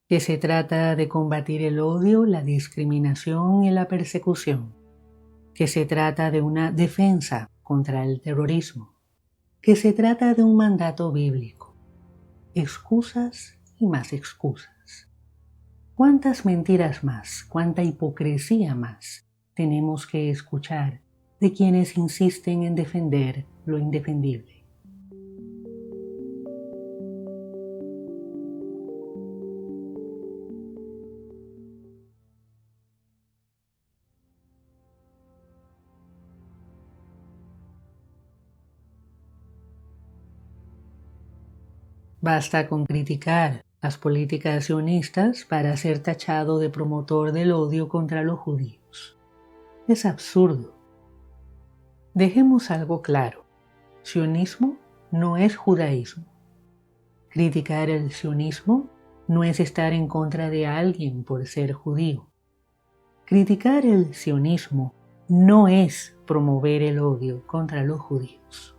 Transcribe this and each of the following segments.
que se trata de combatir el odio, la discriminación y la persecución, que se trata de una defensa contra el terrorismo, que se trata de un mandato bíblico, excusas y más excusas. ¿Cuántas mentiras más, cuánta hipocresía más tenemos que escuchar de quienes insisten en defender lo indefendible? Basta con criticar las políticas sionistas para ser tachado de promotor del odio contra los judíos. Es absurdo. Dejemos algo claro. Sionismo no es judaísmo. Criticar el sionismo no es estar en contra de alguien por ser judío. Criticar el sionismo no es promover el odio contra los judíos.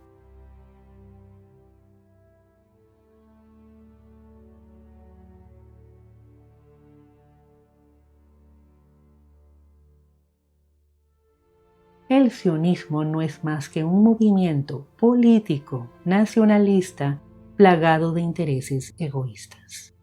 El sionismo no es más que un movimiento político nacionalista plagado de intereses egoístas.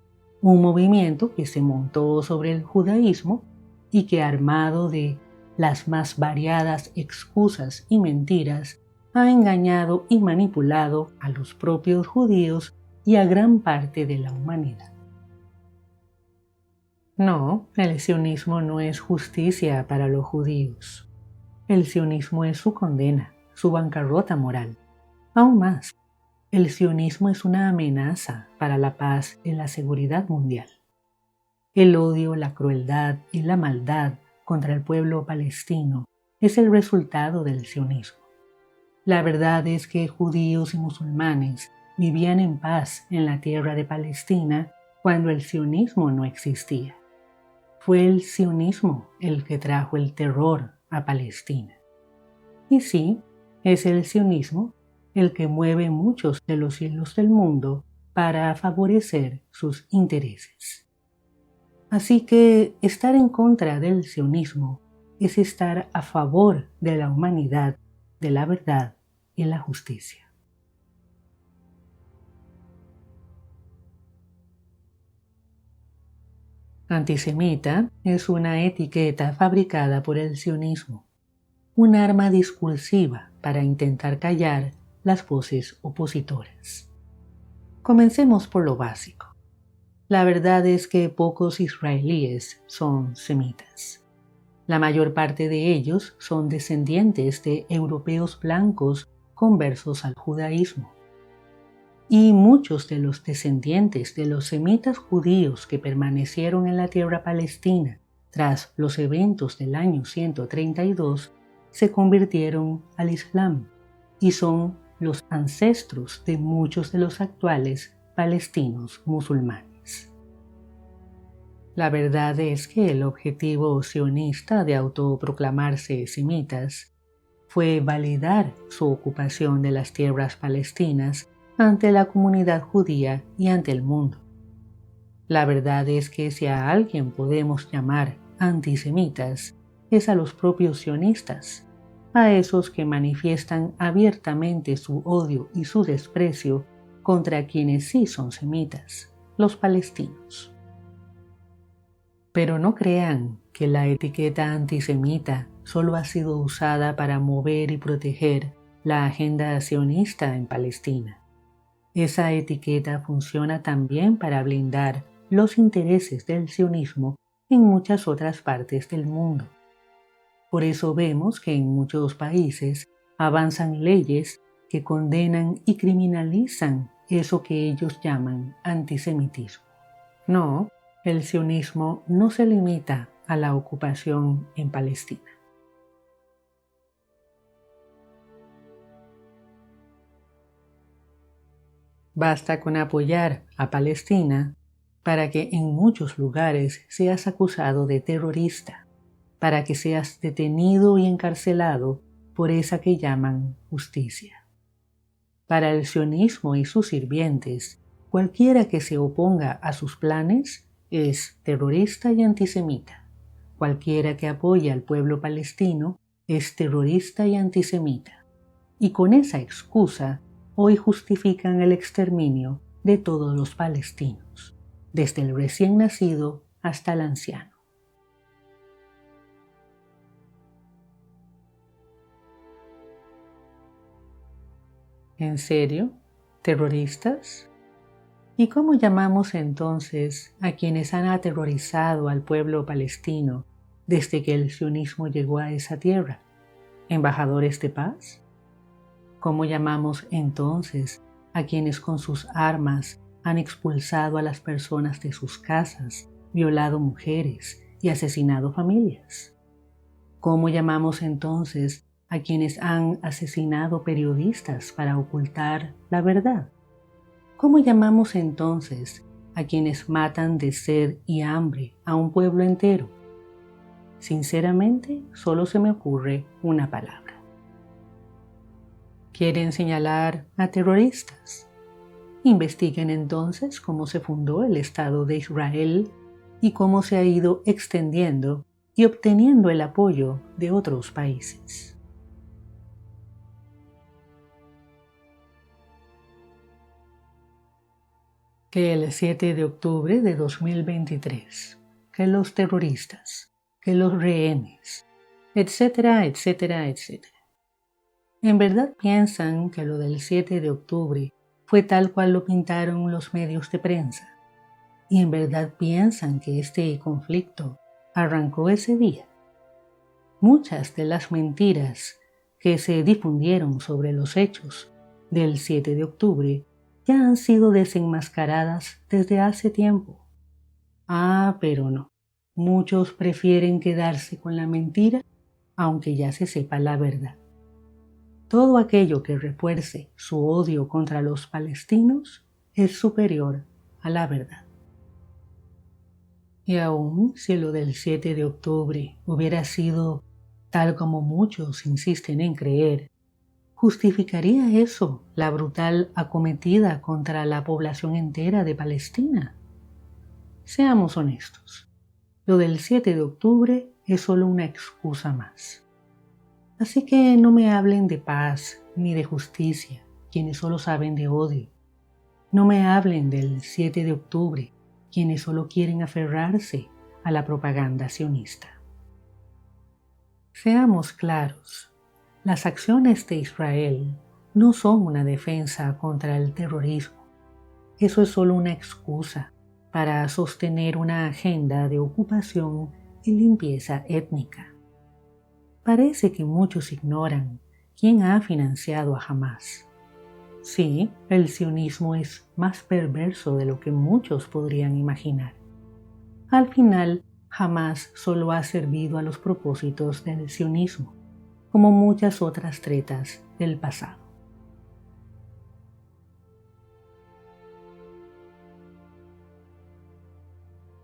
Un movimiento que se montó sobre el judaísmo y que, armado de las más variadas excusas y mentiras, ha engañado y manipulado a los propios judíos y a gran parte de la humanidad. No, el sionismo no es justicia para los judíos. El sionismo es su condena, su bancarrota moral. Aún más, el sionismo es una amenaza para la paz y la seguridad mundial. El odio, la crueldad y la maldad contra el pueblo palestino es el resultado del sionismo. La verdad es que judíos y musulmanes vivían en paz en la tierra de Palestina cuando el sionismo no existía. Fue el sionismo el que trajo el terror a Palestina. Y sí, es el sionismo el que mueve muchos de los hilos del mundo para favorecer sus intereses. Así que estar en contra del sionismo es estar a favor de la humanidad, de la verdad y la justicia. Antisemita es una etiqueta fabricada por el sionismo, un arma discursiva para intentar callar las voces opositoras. Comencemos por lo básico. La verdad es que pocos israelíes son semitas. La mayor parte de ellos son descendientes de europeos blancos conversos al judaísmo. Y muchos de los descendientes de los semitas judíos que permanecieron en la tierra palestina tras los eventos del año 132 se convirtieron al Islam y son los ancestros de muchos de los actuales palestinos musulmanes. La verdad es que el objetivo sionista de autoproclamarse semitas fue validar su ocupación de las tierras palestinas ante la comunidad judía y ante el mundo. La verdad es que si a alguien podemos llamar antisemitas, es a los propios sionistas, a esos que manifiestan abiertamente su odio y su desprecio contra quienes sí son semitas, los palestinos. Pero no crean que la etiqueta antisemita solo ha sido usada para mover y proteger la agenda sionista en Palestina. Esa etiqueta funciona también para blindar los intereses del sionismo en muchas otras partes del mundo. Por eso vemos que en muchos países avanzan leyes que condenan y criminalizan eso que ellos llaman antisemitismo. No, el sionismo no se limita a la ocupación en Palestina. Basta con apoyar a Palestina para que en muchos lugares seas acusado de terrorista, para que seas detenido y encarcelado por esa que llaman justicia. Para el sionismo y sus sirvientes, cualquiera que se oponga a sus planes es terrorista y antisemita. Cualquiera que apoye al pueblo palestino es terrorista y antisemita. Y con esa excusa, hoy justifican el exterminio de todos los palestinos, desde el recién nacido hasta el anciano. ¿En serio? ¿Terroristas? ¿Y cómo llamamos entonces a quienes han aterrorizado al pueblo palestino desde que el sionismo llegó a esa tierra? ¿Embajadores de paz? ¿Cómo llamamos entonces a quienes con sus armas han expulsado a las personas de sus casas, violado mujeres y asesinado familias? ¿Cómo llamamos entonces a quienes han asesinado periodistas para ocultar la verdad? ¿Cómo llamamos entonces a quienes matan de sed y hambre a un pueblo entero? Sinceramente, solo se me ocurre una palabra. ¿Quieren señalar a terroristas? Investiguen entonces cómo se fundó el Estado de Israel y cómo se ha ido extendiendo y obteniendo el apoyo de otros países. Que el 7 de octubre de 2023, que los terroristas, que los rehenes, etcétera, etcétera, etcétera. ¿En verdad piensan que lo del 7 de octubre fue tal cual lo pintaron los medios de prensa? ¿Y en verdad piensan que este conflicto arrancó ese día? Muchas de las mentiras que se difundieron sobre los hechos del 7 de octubre ya han sido desenmascaradas desde hace tiempo. Pero no. Muchos prefieren quedarse con la mentira, aunque ya se sepa la verdad. Todo aquello que refuerce su odio contra los palestinos es superior a la verdad. Y aun si lo del 7 de octubre hubiera sido tal como muchos insisten en creer, ¿justificaría eso la brutal acometida contra la población entera de Palestina? Seamos honestos, lo del 7 de octubre es solo una excusa más. Así que no me hablen de paz ni de justicia, quienes solo saben de odio. No me hablen del 7 de octubre, quienes solo quieren aferrarse a la propaganda sionista. Seamos claros, las acciones de Israel no son una defensa contra el terrorismo. Eso es solo una excusa para sostener una agenda de ocupación y limpieza étnica. Parece que muchos ignoran quién ha financiado a Hamás. Sí, el sionismo es más perverso de lo que muchos podrían imaginar. Al final, Hamás solo ha servido a los propósitos del sionismo, como muchas otras tretas del pasado.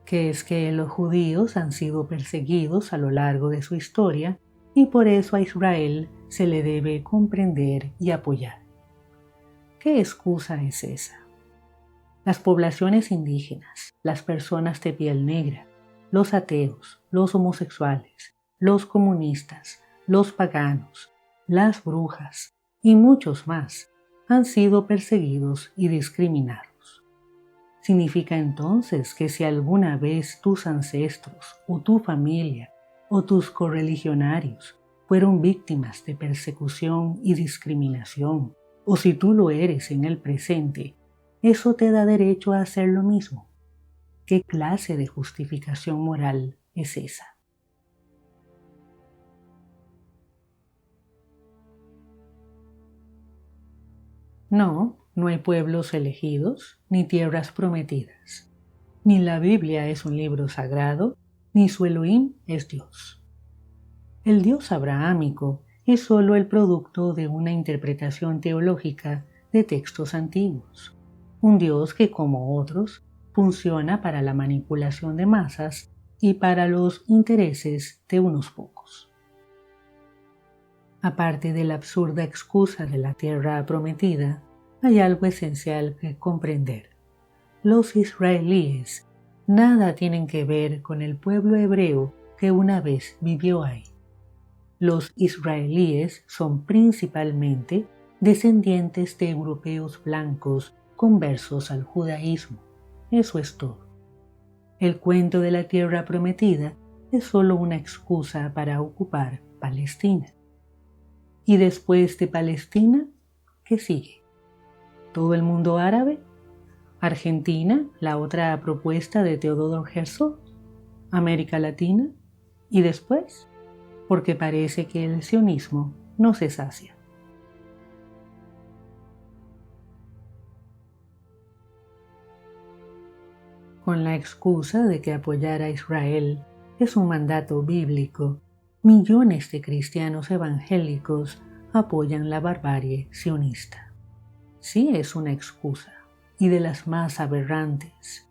Que es que los judíos han sido perseguidos a lo largo de su historia y por eso a Israel se le debe comprender y apoyar. ¿Qué excusa es esa? Las poblaciones indígenas, las personas de piel negra, los ateos, los homosexuales, los comunistas, los paganos, las brujas y muchos más han sido perseguidos y discriminados. ¿Significa entonces que si alguna vez tus ancestros o tu familia o tus correligionarios fueron víctimas de persecución y discriminación, o si tú lo eres en el presente, eso te da derecho a hacer lo mismo? ¿Qué clase de justificación moral es esa? No, no hay pueblos elegidos ni tierras prometidas. Ni la Biblia es un libro sagrado, ni su Elohim es Dios. El Dios abrahámico es solo el producto de una interpretación teológica de textos antiguos. Un Dios que, como otros, funciona para la manipulación de masas y para los intereses de unos pocos. Aparte de la absurda excusa de la tierra prometida, hay algo esencial que comprender. Los israelíes nada tienen que ver con el pueblo hebreo que una vez vivió ahí. Los israelíes son principalmente descendientes de europeos blancos conversos al judaísmo. Eso es todo. El cuento de la tierra prometida es solo una excusa para ocupar Palestina. ¿Y después de Palestina, qué sigue? ¿Todo el mundo árabe? ¿Argentina, la otra propuesta de Theodor Herzl? ¿América Latina? ¿Y después? Porque parece que el sionismo no se sacia. Con la excusa de que apoyar a Israel es un mandato bíblico, millones de cristianos evangélicos apoyan la barbarie sionista. Sí es una excusa, y de las más aberrantes.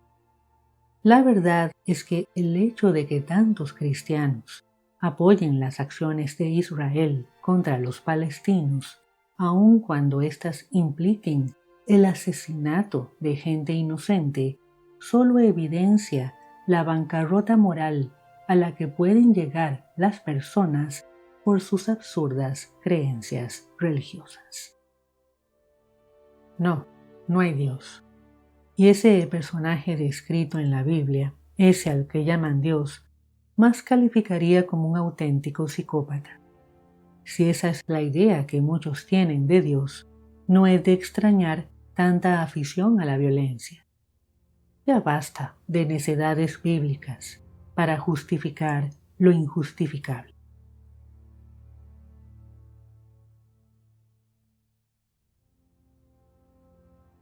La verdad es que el hecho de que tantos cristianos apoyen las acciones de Israel contra los palestinos, aun cuando éstas impliquen el asesinato de gente inocente, solo evidencia la bancarrota moral a la que pueden llegar las personas por sus absurdas creencias religiosas. No, no hay Dios. Y ese personaje descrito en la Biblia, ese al que llaman Dios, más calificaría como un auténtico psicópata. Si esa es la idea que muchos tienen de Dios, no es de extrañar tanta afición a la violencia. Ya basta de necedades bíblicas para justificar lo injustificable.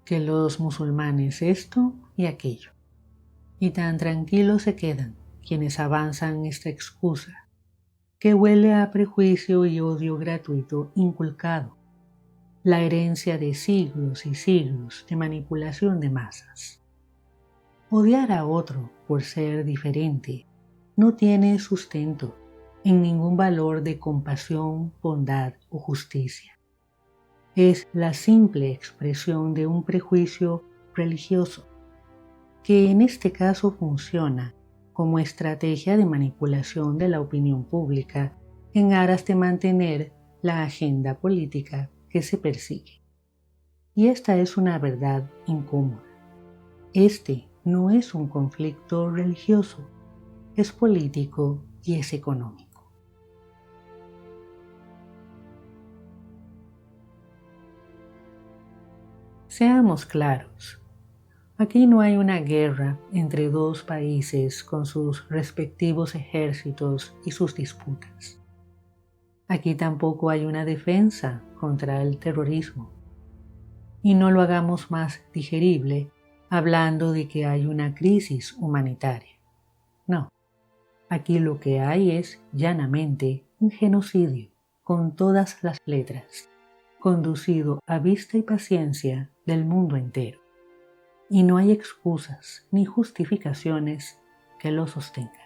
Que los musulmanes esto y aquello. Y tan tranquilos se quedan quienes avanzan esta excusa, que huele a prejuicio y odio gratuito inculcado, la herencia de siglos y siglos de manipulación de masas. Odiar a otro por ser diferente no tiene sustento en ningún valor de compasión, bondad o justicia. Es la simple expresión de un prejuicio religioso, que en este caso funciona como estrategia de manipulación de la opinión pública en aras de mantener la agenda política que se persigue. Y esta es una verdad incómoda. Este no es un conflicto religioso, es político y es económico. Seamos claros. Aquí no hay una guerra entre dos países con sus respectivos ejércitos y sus disputas. Aquí tampoco hay una defensa contra el terrorismo. Y no lo hagamos más digerible hablando de que hay una crisis humanitaria. No, aquí lo que hay es llanamente un genocidio con todas las letras, conducido a vista y paciencia del mundo entero. Y no hay excusas ni justificaciones que lo sostengan.